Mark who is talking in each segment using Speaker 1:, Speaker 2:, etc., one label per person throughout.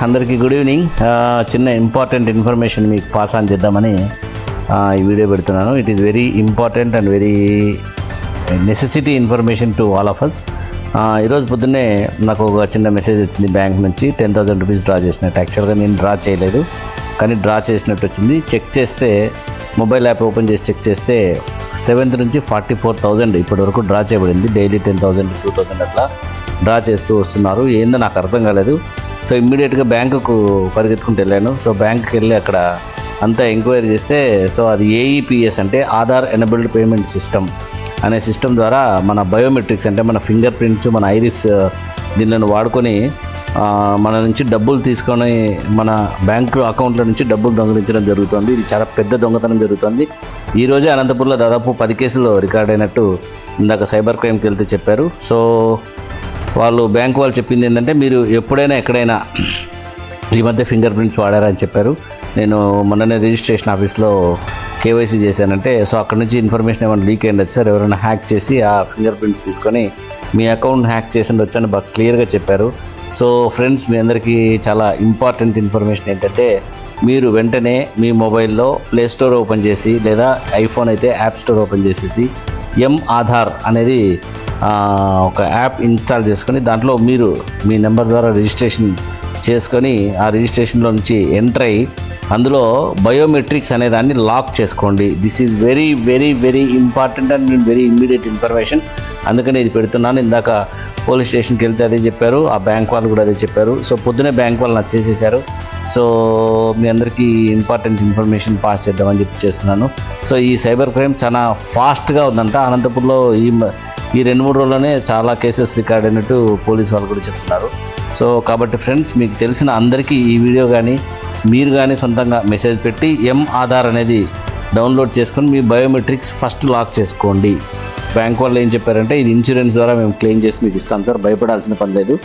Speaker 1: అందరికీ good evening. చిన్న important information మీకు పాస్ ఆన్ చేద్దామని ఈ వీడియో పెడుతున్నాను. It is very important and very necessity information to all of us. ఈరోజు పొద్దున్నే నాకు ఒక చిన్న మెసేజ్ వచ్చింది బ్యాంక్ నుంచి. 10,000 రూపీస్ డ్రా చేసినట్టు. యాక్చువల్గా నేను డ్రా చేయలేదు, కానీ డ్రా చేసినట్టు వచ్చింది. చెక్ చేస్తే మొబైల్ యాప్ ఓపెన్ చేసి చెక్ చేస్తే 7th నుంచి 44,000 ఇప్పటి వరకు డ్రా చేయబడింది. డైలీ 10,000 2,000 అట్లా డ్రా చేస్తూ వస్తున్నారు. ఏందో నాకు అర్థం కాలేదు. సో ఇమ్మీడియట్గా బ్యాంకుకు పరిగెత్తుకుంటూ వెళ్ళాను. సో బ్యాంకుకి వెళ్ళి అక్కడ అంతా ఎంక్వైరీ చేస్తే అది AEPS అంటే ఆధార్ ఎనేబుల్డ్ పేమెంట్ సిస్టమ్ అనే సిస్టమ్ ద్వారా మన బయోమెట్రిక్స్ అంటే మన ఫింగర్ ప్రింట్స్, మన ఐరిస్ దీనిలను వాడుకొని మన నుంచి డబ్బులు తీసుకొని మన బ్యాంకు అకౌంట్ల నుంచి డబ్బులు దొంగిలించడం జరుగుతుంది. ఇది చాలా పెద్ద దొంగతనం జరుగుతుంది. ఈరోజే అనంతపూర్లో దాదాపు 10 కేసులు రికార్డ్ అయినట్టు ఇందాక సైబర్ క్రైమ్కి వెళ్తే చెప్పారు. సో బ్యాంకు వాళ్ళు చెప్పింది ఏంటంటే, మీరు ఎప్పుడైనా ఎక్కడైనా ఈ మధ్య ఫింగర్ ప్రింట్స్ వాడారని చెప్పారు. నేను మొన్ననే రిజిస్ట్రేషన్ ఆఫీస్లో KYC చేశానంటే, సో అక్కడ నుంచి ఇన్ఫర్మేషన్ ఏమైనా లీక్ అయ్యింది సార్, ఎవరైనా హ్యాక్ చేసి ఆ ఫింగర్ ప్రింట్స్ తీసుకొని మీ అకౌంట్ హ్యాక్ చేసి వచ్చని బాగా క్లియర్గా చెప్పారు. సో ఫ్రెండ్స్, మీ అందరికీ చాలా ఇంపార్టెంట్ ఇన్ఫర్మేషన్ ఏంటంటే, మీరు వెంటనే మీ మొబైల్లో ప్లే స్టోర్ ఓపెన్ చేసి, లేదా ఐఫోన్ అయితే యాప్ స్టోర్ ఓపెన్ చేసేసి M-Aadhaar అనేది ఒక యాప్ ఇన్స్టాల్ చేసుకొని దాంట్లో మీరు మీ నెంబర్ ద్వారా రిజిస్ట్రేషన్ చేసుకొని ఆ రిజిస్ట్రేషన్లో నుంచి ఎంటర్ అయ్యి అందులో బయోమెట్రిక్స్ అనే దాన్ని లాక్ చేసుకోండి. This is very very very important and very immediate information. అందుకని ఇది పెడుతున్నాను. ఇందాక పోలీస్ స్టేషన్కి వెళ్తే అదే చెప్పారు, ఆ బ్యాంక్ వాళ్ళు కూడా అదే చెప్పారు. సో పొద్దునే బ్యాంక్ వాళ్ళు నాకు చేసేసారు. సో మీ అందరికీ ఇంపార్టెంట్ ఇన్ఫర్మేషన్ పాస్ చేద్దామని చెప్పి చేస్తున్నాను. సో ఈ సైబర్ క్రైమ్ చాలా ఫాస్ట్గా ఉందంట. అనంతపూర్లో ఈ 2-3 రోజుల్లోనే చాలా కేసెస్ రికార్డ్ అయినట్టు పోలీస్ వాళ్ళు కూడా చెప్తున్నారు. సో కాబట్టి ఫ్రెండ్స్, మీకు తెలిసిన అందరికీ ఈ వీడియో కానీ మీరు కానీ సొంతంగా మెసేజ్ పెట్టి M-Aadhaar అనేది డౌన్లోడ్ చేసుకొని మీ బయోమెట్రిక్స్ ఫస్ట్ లాక్ చేసుకోండి. బ్యాంక్ వాళ్ళు ఏం చెప్పారంటే, ఇది ఇన్సూరెన్స్ ద్వారా మేము క్లెయిమ్ చేసి మీకు ఇస్తాం సార్, భయపడాల్సిన పని లేదు.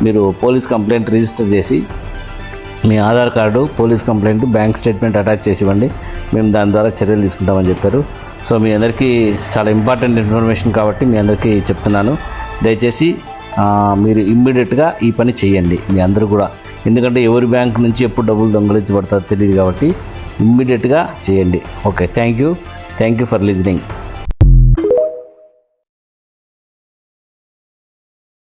Speaker 1: మీరు పోలీస్ కంప్లైంట్ రిజిస్టర్ చేసి మీ Aadhaar card, police complaint, bank statement attach చేసి ఇవ్వండి, మేము దాని ద్వారా చర్యలు తీసుకుంటామని చెప్పారు. సో మీ అందరికీ చాలా ఇంపార్టెంట్ ఇన్ఫర్మేషన్ కాబట్టి మీ అందరికీ చెప్తున్నాను. దయచేసి మీరు ఇమ్మీడియట్గా ఈ పని చేయండి మీ అందరూ కూడా. ఎందుకంటే ఎవరి బ్యాంక్ నుంచి ఎప్పుడు డబ్బులు దొంగలించబడతారో తెలియదు కాబట్టి ఇమ్మీడియట్గా చేయండి. Okay, thank you for listening.